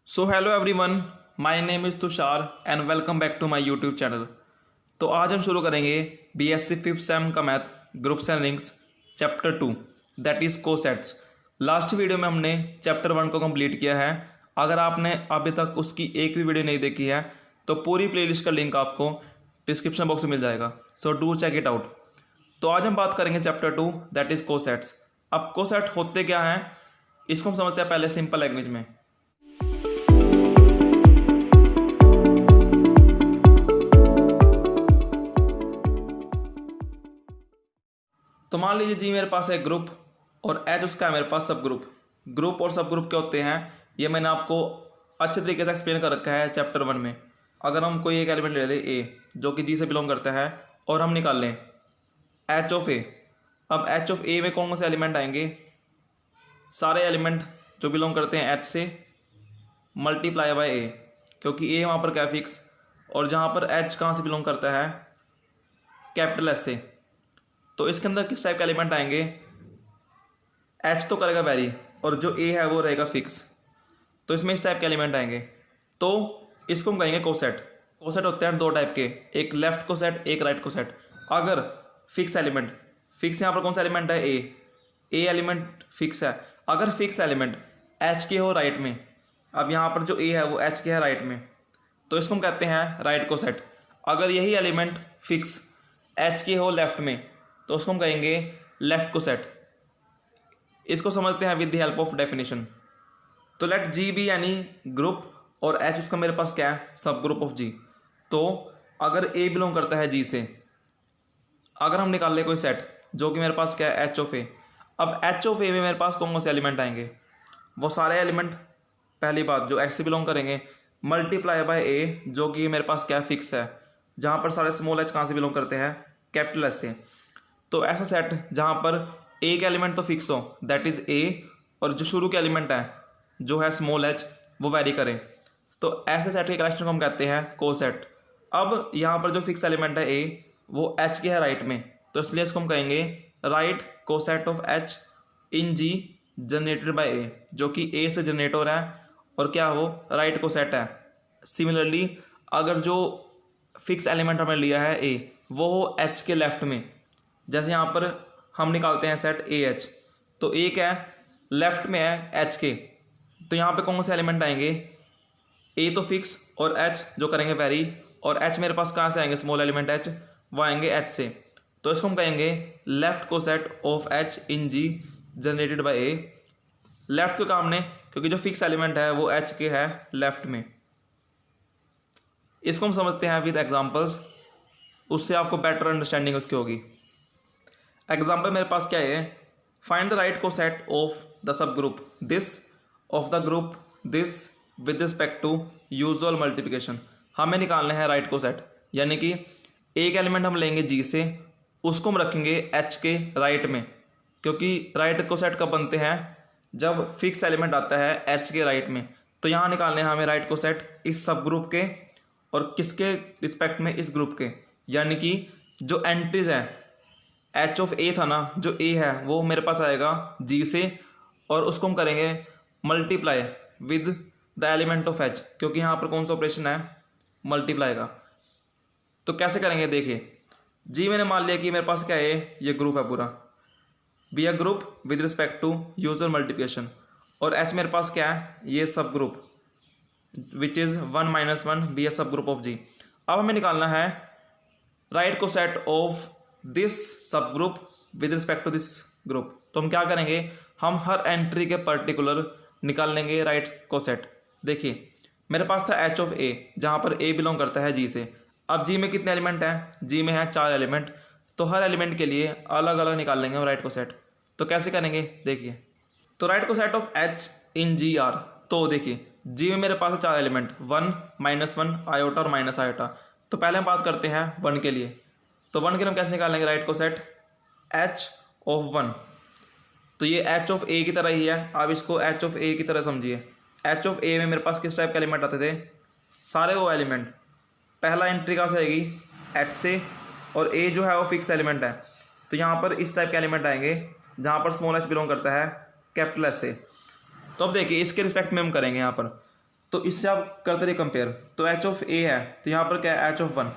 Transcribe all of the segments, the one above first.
So hello everyone, my name is Tushar and welcome back to my YouTube channel. तो आज हम शुरू करेंगे बीएससी फिफ्थ सेम का math groups and rings chapter 2 that is cosets. Last video में हमने chapter 1 को कंप्लीट किया है। अगर आपने अभी तक उसकी एक भी वीडियो नहीं देखी है तो पूरी प्लेलिस्ट का लिंक आपको डिस्क्रिप्शन बॉक्स में मिल जाएगा, so do check it out. तो आज हम बात करेंगे चैप्टर 2 दैट इज़ कोसेट्स। अब कोसेट होते क्या हैं इसको हम समझते हैं पहले सिंपल लैंग्वेज में। तो मान लीजिए जी मेरे पास है ग्रुप और एच उसका है मेरे पास सब ग्रुप। ग्रुप और सब ग्रुप क्या होते हैं ये मैंने आपको अच्छे तरीके से एक्सप्लेन कर रखा है चैप्टर 1 में। अगर हम कोई एक एलिमेंट ले लें ए जो कि जी से बिलोंग करता है और हम निकाल लें एच ऑफ ए। अब एच ऑफ ए में कौन कौन से एलिमेंट आएंगे? सारे एलिमेंट जो बिलोंग करते हैं एच से मल्टीप्लाई बाय ए, क्योंकि ए वहाँ पर क्या फिक्स, और जहाँ पर एच कहाँ से बिलोंग करता है कैपिटल एस से। तो इसके अंदर किस टाइप के एलिमेंट आएंगे? एच तो करेगा वेरी और जो ए है वो रहेगा फिक्स, तो इसमें इस टाइप के एलिमेंट आएंगे। तो इसको हम कहेंगे कोसेट। कोसेट होते हैं दो टाइप के, एक लेफ्ट कोसेट एक राइट कोसेट। अगर फिक्स एलिमेंट, फिक्स यहाँ पर कौन सा एलिमेंट है? ए एलिमेंट फिक्स है। अगर फिक्स एलिमेंट एच के हो राइट में, अब यहाँ पर जो ए है वो एच के है राइट में, तो इसको हम कहते हैं राइट कोसेट। अगर यही एलिमेंट फिक्स एच के हो लेफ्ट में तो उसको हम कहेंगे लेफ्ट कोसेट। इसको समझते हैं with the help of definition. तो लेट जी बी यानी ग्रुप और एच उसका मेरे पास क्या है? सब ग्रुप ऑफ जी। तो अगर ए बिलोंग करता है जी से, अगर हम निकाल ले कोई सेट जो कि मेरे पास क्या है एच ऑफ ए। अब एच ऑफ ए में मेरे पास कौन कौन से एलिमेंट आएंगे? वो सारे एलिमेंट, पहली बात जो एक्स से बिलोंग करेंगे, मल्टीप्लाई बाय ए जो कि मेरे पास क्या फिक्स है, जहाँ पर सारे स्मॉल एच कहाँ से बिलोंग करते हैं कैपिटल एस से। तो ऐसा सेट जहाँ पर एक एलिमेंट तो फिक्स हो दैट इज ए, और जो शुरू के एलिमेंट है जो है स्मॉल एच वो वेरी करें, तो ऐसे सेट के कलेक्शन को हम कहते हैं कोसेट। अब यहाँ पर जो फिक्स एलिमेंट है ए वो एच के है राइट में, तो इसलिए इसको हम कहेंगे right coset of H in G generated by a, जो कि ए से जनरेट हो रहा है और क्या हो राइट कोसेट है। सिमिलरली अगर जो फिक्स एलिमेंट हमने लिया है ए वो हो एच के लेफ्ट में, जैसे यहाँ पर हम निकालते हैं सेट ए एच, तो ए क्या है लेफ्ट में है एच के, तो यहाँ पे कौन से एलिमेंट आएंगे? ए तो फिक्स और एच जो करेंगे वेरी, और एच मेरे पास कहाँ से आएंगे? स्मॉल एलिमेंट एच, वो आएंगे एच से, तो इसको हम कहेंगे left coset of H in G generated by a. Left के काम ने, क्योंकि जो फिक्स एलिमेंट है वो एच के है लेफ्ट में। इसको हम समझते हैं विद एग्जाम्पल्स, उससे आपको बेटर अंडरस्टैंडिंग उसकी होगी। एग्जाम्पल मेरे पास क्या है? Find the right coset of the subgroup this of the group this with respect to usual multiplication. हमें निकालना है राइट कोसेट, यानी कि एक एलिमेंट हम लेंगे जी से, उसको हम रखेंगे एच के राइट में, क्योंकि राइट कोसेट कब बनते हैं? जब फिक्स एलिमेंट आता है एच के राइट में। तो यहाँ निकालने हैं हमें राइट कोसेट इस सब ग्रुप के, और किसके रिस्पेक्ट में? इस ग्रुप के, यानी कि जो एंट्रीज हैं एच ऑफ ए था ना, जो ए है वो मेरे पास आएगा जी से, और उसको हम करेंगे multiply with the element of H, क्योंकि यहाँ पर कौन सा ऑपरेशन है? मल्टीप्लाई का। तो कैसे करेंगे देखिए, जी मैंने मान लिया कि मेरे पास क्या है ये ग्रुप है पूरा, be a group with respect to usual multiplication, और एच मेरे पास क्या है? ये subgroup which is 1 - 1 be a subgroup of G. अब हमें निकालना है right coset of this subgroup with respect to this group. तो हम क्या करेंगे? हम हर एंट्री के पर्टिकुलर निकाल लेंगे राइट को सेट। देखिए मेरे पास था एच ऑफ ए, जहाँ पर ए बिलोंग करता है जी से। अब जी में कितने एलिमेंट हैं? जी में है 4 एलिमेंट, तो हर एलिमेंट के लिए अलग अलग निकाल लेंगे हम राइट को सेट। तो कैसे करेंगे देखिए, तो right coset of H in G are. तो देखिए जी में मेरे पास है 4 एलिमेंट 1 -1 आयोटा और माइनस आयोटा। तो पहले हम बात करते हैं 1 के लिए। तो 1 के लिए हम कैसे निकालेंगे राइट को सेट? एच ऑफ 1, तो ये एच ऑफ ए की तरह ही है, आप इसको एच ऑफ ए की तरह समझिए। एच ऑफ ए में मेरे पास किस टाइप के एलिमेंट आते थे? सारे वो एलिमेंट। पहला एंट्री कहाँ से आएगी? एच से, और ए जो है वो फिक्स एलिमेंट है, तो यहाँ पर इस टाइप के एलिमेंट आएंगे जहाँ पर स्मॉल एच बिलोंग करता है कैपिटल एस से। तो अब देखिए इसके रिस्पेक्ट में हम करेंगे यहाँ पर, तो इससे आप करते रहिए कंपेयर। तो एच ऑफ ए है तो यहाँ पर क्या है एच ऑफ वन।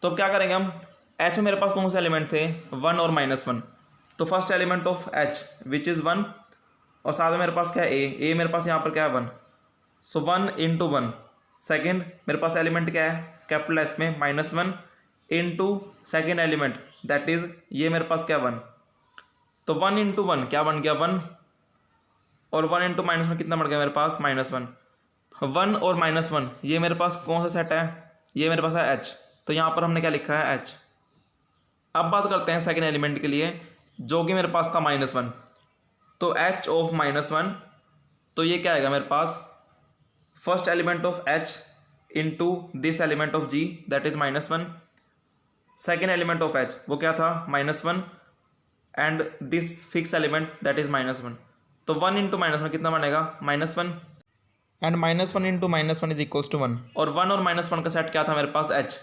तो अब क्या करेंगे हम, एच में मेरे पास कौन से एलिमेंट थे, वन और माइनस वन। तो first element of H which is one, और साथ में मेरे पास क्या है ए मेरे पास यहाँ पर क्या है one. So one into one. Second मेरे पास एलिमेंट क्या है कैपिटल एच में minus one into second element that is ये मेरे पास क्या वन। तो वन इंटू वन क्या बन गया वन, और वन इंटू माइनस वन कितना बढ़ गया मेरे पास माइनस वन। वन और माइनस वन ये मेरे पास कौन सा सेट है, ये मेरे पास है एच। तो यहाँ पर हमने क्या लिखा है एच। अब बात करते हैं सेकेंड एलिमेंट के लिए जो कि मेरे पास था माइनस वन। तो एच ऑफ माइनस वन, तो ये क्या आएगा मेरे पास first element of H into this element of G that is minus one. Second element of H वो क्या था minus one and this fix element that is minus one. तो वन इंटू माइनस वन कितना बनेगा minus one, and minus one into minus one is equals to one. और one और minus one का set क्या था मेरे पास एच।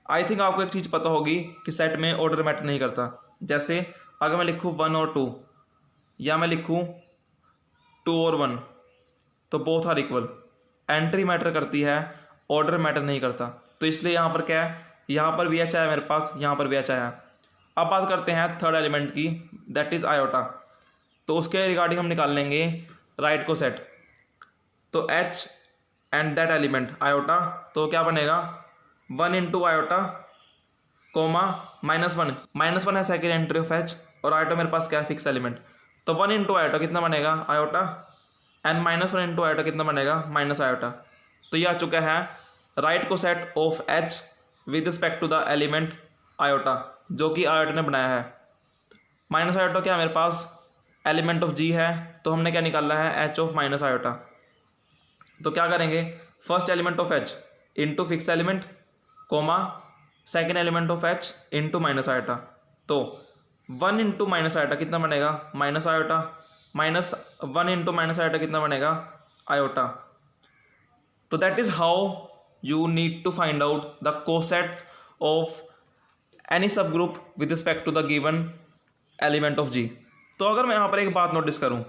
आई थिंक आपको एक चीज़ पता होगी कि सेट में ऑर्डर मैटर नहीं करता। जैसे अगर मैं लिखूँ वन और टू, या मैं लिखूँ टू और वन, तो both are equal. Entry matter करती है, ऑर्डर मैटर नहीं करता। तो इसलिए यहाँ पर क्या है, यहाँ पर भी एच आया मेरे पास, यहाँ पर भी एच आया। अब बात करते हैं थर्ड एलिमेंट की दैट इज आयोटा। तो उसके रिगार्डिंग हम निकाल लेंगे राइट को सेट। तो H and that element iota, तो क्या बनेगा one into iota comma minus one है सेकेंड एंट्री ऑफ एच, और आयोटा मेरे पास क्या है फिक्स एलिमेंट। तो वन इंटू आयोटा कितना बनेगा iota, and minus one into iota कितना बनेगा माइनस आयोटा। तो ये आ चुका है right coset of H with respect to the element iota जो कि आयोटा ने बनाया है। माइनस आयोटा क्या है मेरे पास एलिमेंट ऑफ जी है, तो हमने क्या निकाला है एच ऑफ माइनस आयोटा। तो क्या करेंगे first element of H into fix element comma second element of H into minus iota. तो वन इंटू माइनस आयोटा कितना बनेगा minus iota, minus one into minus iota कितना बनेगा आयोटा। तो that is how you need to find out the coset of any subgroup with respect to the given element of G. तो अगर मैं यहाँ पर एक बात नोटिस करूँ,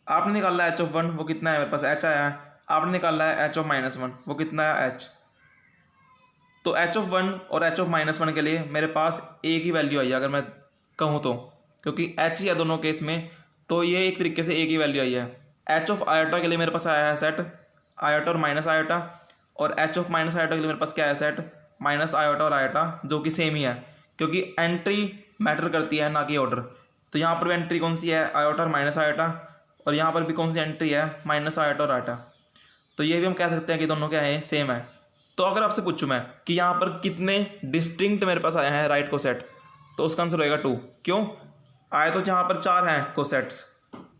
आपने निकाला एच ऑफ वन वो कितना है मेरे पास एच आया है, आपने निकाला है एच ऑफ माइनस वन वो कितना है एच। तो एच ऑफ वन और एच ऑफ माइनस वन के लिए मेरे पास एक ही वैल्यू आई है अगर मैं कहूँ तो, क्योंकि एच ही है दोनों केस में, तो ये एक तरीके से एक ही वैल्यू आई है। एच ऑफ आयोटा के लिए मेरे पास आया है सेट आयोटा और माइनस आयोटा, और एच ऑफ माइनस आयोटा के लिए मेरे पास क्या है सेट माइनस आयोटा और आयोटा जो कि सेम ही है, क्योंकि एंट्री मैटर करती है ना कि ऑर्डर। तो यहाँ पर भी एंट्री कौन सी है आयोटा और माइनस आयोटा, और यहाँ पर भी कौन सी एंट्री है माइनस आयोटा और आयोटा। तो ये भी हम कह सकते हैं कि दोनों क्या है सेम है। तो अगर आपसे पूछूं मैं कि यहाँ पर कितने डिस्टिंक्ट मेरे पास आए हैं राइट को सेट, तो उसका आंसर होएगा टू। क्यों आए तो यहाँ पर चार हैं cosets,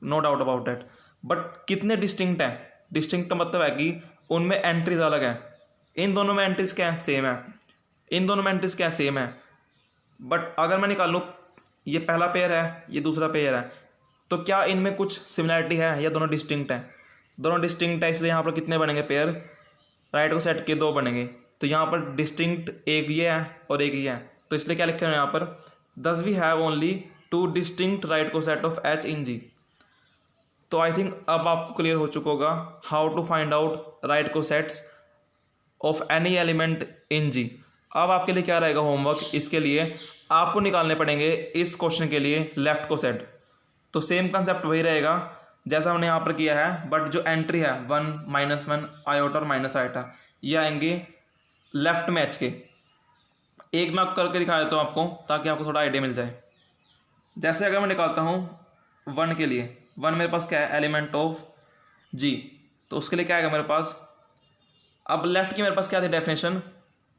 no doubt about that, but कितने डिस्टिंक्ट हैं, डिस्टिंक्ट का मतलब है कि उनमें एंट्रीज अलग हैं। इन दोनों में एंट्रीज क्या है सेम है, इन दोनों में एंट्रीज क्या है सेम है, बट अगर मैं निकाल लूँ ये पहला पेयर है ये दूसरा पेयर है, तो क्या इनमें कुछ सिमिलैरिटी है या दोनों डिस्टिंक्ट हैं, दोनों डिस्टिंक्ट है। इसलिए यहाँ पर कितने बनेंगे पेयर राइट को सेट के दो बनेंगे। तो यहाँ पर डिस्टिंक्ट एक ये है और एक ये है, तो इसलिए क्या लिखे हैं यहाँ पर thus we have only two distinct right coset of H in G. तो आई थिंक अब आपको क्लियर हो चुका होगा how to find out right cosets of any element in G. अब आपके लिए क्या रहेगा होमवर्क, इसके लिए आपको निकालने पड़ेंगे इस क्वेश्चन के लिए लेफ्ट को सेट। तो सेम कंसेप्ट वही रहेगा जैसा हमने यहाँ पर किया है, बट जो एंट्री है वन माइनस वन आयोटा और माइनस आयोटा ये आएंगे लेफ्ट में एच के। एक मैं करके दिखा देता हूँ आपको ताकि आपको थोड़ा आइडिया मिल जाए। जैसे अगर मैं निकालता हूँ वन के लिए, वन मेरे पास क्या है एलिमेंट ऑफ जी, तो उसके लिए क्या आएगा मेरे पास। अब लेफ्ट की मेरे पास क्या थी डेफिनेशन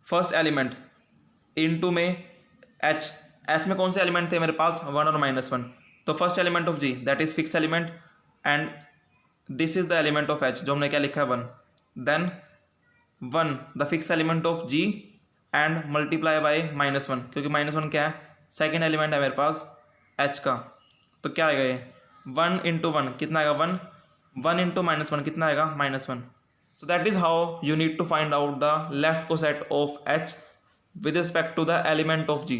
फर्स्ट एलिमेंट इनटू में एच, एच में कौन से एलिमेंट थे मेरे पास वन और माइनस वन। तो first element of G that is fix element and this is the element of H जो हमने क्या लिखा है one, then one the fix element of G and multiply by minus one, क्योंकि minus one क्या है second element है मेरे पास एच का। तो क्या आएगा ये वन इंटू वन कितना आएगा one, one into minus one कितना आएगा minus one. So that is how you need to find out the left coset of H with respect to the element of G.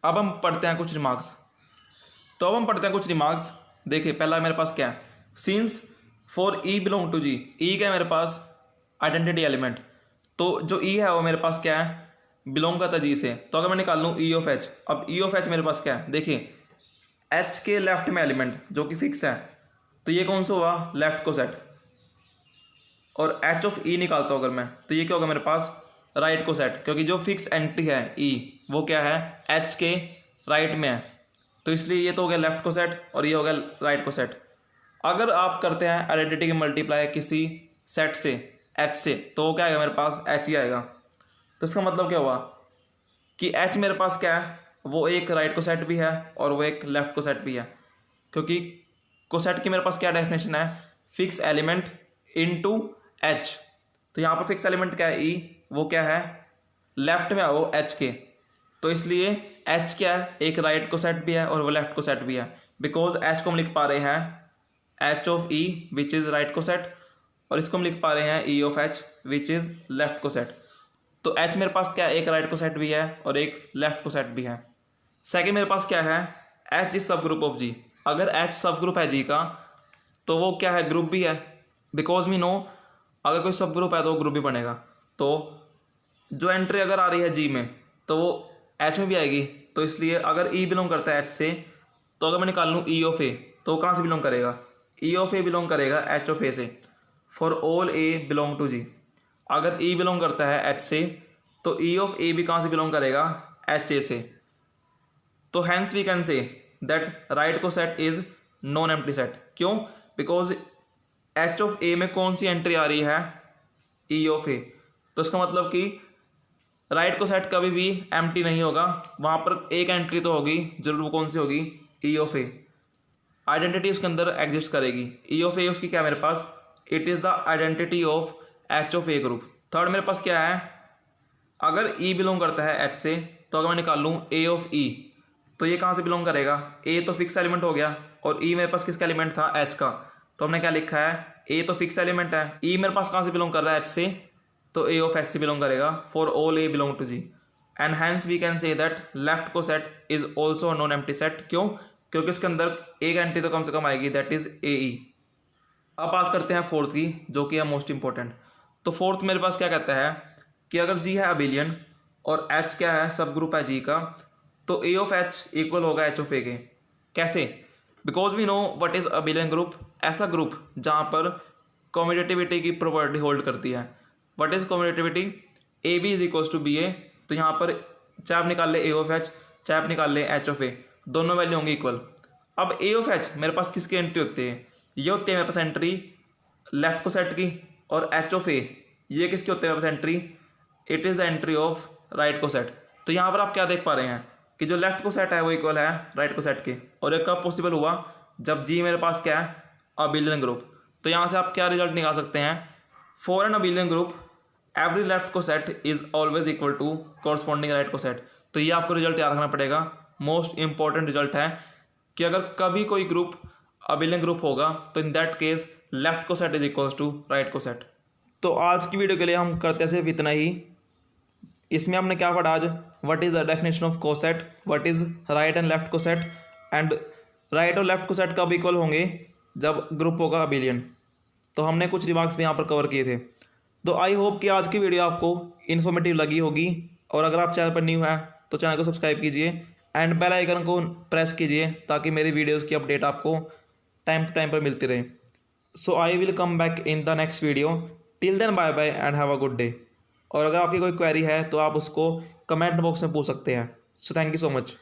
अब हम पढ़ते हैं कुछ remarks. तो अब हम पढ़ते हैं कुछ रिमार्क्स। देखिए पहला मेरे पास क्या है, since for E belong to G, E क्या है मेरे पास आइडेंटिटी एलिमेंट, तो जो ई है वो मेरे पास क्या है बिलोंग करता है जी से। तो अगर मैं निकाल लूँ ई ऑफ एच, अब ई ऑफ एच मेरे पास क्या है देखिए, एच के लेफ्ट में एलिमेंट जो कि फिक्स है, तो ये कौन सा हुआ लेफ्ट को सेट, और एच ऑफ ई निकालता हूँ अगर मैं, तो ये क्या होगा मेरे पास राइट को सेट, क्योंकि जो फिक्स एंट्री है ई वो क्या है एच के राइट में है, तो इसलिए ये तो हो गया लेफ्ट को सेट और ये हो गया राइट को सेट। अगर आप करते हैं आइडेंटिटी की मल्टीप्लाई किसी सेट से एच से, तो वो क्या आएगा मेरे पास एच ही आएगा। तो इसका मतलब क्या हुआ कि एच मेरे पास क्या है वो एक राइट को सेट भी है और वो एक लेफ्ट को सेट भी है, क्योंकि कोसेट की मेरे पास क्या डेफिनेशन है फिक्स एलिमेंट इनटू एच। तो यहाँ पर फिक्स एलिमेंट क्या है ई, वो क्या है लेफ्ट में है वो एच के, तो इसलिए एच क्या है एक राइट को सेट भी है और वो लेफ्ट को सेट भी है, बिकॉज एच को हम लिख पा रहे हैं H of E which is right को सेट, और इसको हम लिख पा रहे हैं ई of H which is left coset. तो एच मेरे पास क्या है एक राइट को सेट भी है और एक लेफ्ट को सेट भी है। सेकेंड मेरे पास क्या है एच इज सब ग्रुप ऑफ जी, अगर एच सब ग्रुप है जी का तो वो क्या है ग्रुप भी है, बिकॉज वी नो अगर कोई सब ग्रुप है तो वो ग्रुप भी बनेगा। तो जो एंट्री अगर आ रही है जी में तो वो एच में भी आएगी, तो इसलिए अगर ई बिलोंग करता है एच से, तो अगर मैं निकाल लूँ ई ऑफ ए तो कहाँ से बिलोंग करेगा ई ऑफ ए बिलोंग करेगा एच ऑफ ए से, for all A belong to G. अगर ई बिलोंग करता है एच से तो ई ऑफ ए भी कहाँ से बिलोंग करेगा एच ए से। तो hence we can say that right coset is non empty set, क्यों बिकॉज एच ऑफ ए में कौन सी एंट्री आ रही है ई ऑफ ए, तो इसका मतलब कि राइट को सेट कभी भी एम्प्टी नहीं होगा, वहाँ पर एक एंट्री तो होगी जरूर, वो कौन सी होगी ई ऑफ ए, आइडेंटिटी उसके अंदर एग्जिस्ट करेगी। ई ऑफ ए उसकी क्या है मेरे पास it is the identity of H of A group. Third मेरे पास क्या है अगर ई बिलोंग करता है एच से, तो अगर मैं निकाल लूँ ए ऑफ ई तो ये कहाँ से बिलोंग करेगा, ए तो फिक्स एलिमेंट हो गया और ई मेरे पास किसका एलिमेंट था एच का, तो हमने क्या लिखा है ए तो फिक्स एलिमेंट है, ई मेरे पास कहाँ से बिलोंग कर रहा है एच से, तो ए ऑफ एच से बिलोंग करेगा for all A belong to G, and hence we can say that left coset is also non empty set, क्यों क्योंकि उसके अंदर एक एंट्री तो कम से कम आएगी दैट इज ए ई। अब बात करते हैं फोर्थ की जो कि है मोस्ट इंपॉर्टेंट। तो फोर्थ मेरे पास क्या कहता है कि अगर जी है अबिलियन और एच क्या है सब ग्रुप है जी का, तो ए ऑफ एच इक्वल होगा एच ऑफ ए के। कैसे, because we know what is abelian group, ऐसा ग्रुप जहाँ पर कम्यूटेटिविटी की प्रॉपर्टी होल्ड करती है। What is commutativity, A B is equals to B A, तो यहाँ पर चाहे आप निकाल ले ए ऑफ एच चाहे आप निकाल ले एच ऑफ ए, दोनों वैल्यू होंगी इक्वल। अब ए ऑफ एच मेरे पास किसकी एंट्री होती है, ये होती है मेरे पास एंट्री लेफ्ट को सेट की, और एच ऑफ ए ये किसकी होती है मेरे पास entry, it is the entry of right coset. तो यहाँ पर आप क्या देख पा रहे हैं कि जो लेफ्ट को सेट है वो इक्वल है राइट को सेट के, और ये कब पॉसिबल हुआ जब जी मेरे पास क्या है अबिलियन ग्रुप। तो यहाँ से आप क्या रिजल्ट निकाल सकते हैं, for an abelian group every left coset is always equal to corresponding right coset. तो ये आपको रिजल्ट याद रखना पड़ेगा, मोस्ट इंपॉर्टेंट रिजल्ट है कि अगर कभी कोई ग्रुप अबिलियन ग्रुप होगा तो in that case left coset is equals to right coset. तो आज की वीडियो के लिए हम करते हैं सिर्फ इतना ही। इसमें हमने क्या पढ़ा आज, what is the definition of coset, what is right and left coset, and right और लेफ्ट कोसेट कब इक्वल होंगे जब ग्रुप होगा अबिलियन। तो हमने कुछ रिमार्क्स भी यहाँ पर कवर किए थे। तो आई होप कि आज की वीडियो आपको इन्फॉर्मेटिव लगी होगी, और अगर आप चैनल पर न्यू हैं तो चैनल को सब्सक्राइब कीजिए एंड बेल आइकन को प्रेस कीजिए ताकि मेरी वीडियोज़ की अपडेट आपको टाइम टू टाइम पर मिलती रहे। So I will come back in the next video, till then bye bye and have a good day. और अगर आपकी कोई क्वेरी है तो आप उसको कमेंट बॉक्स में पूछ सकते हैं। So thank you so much.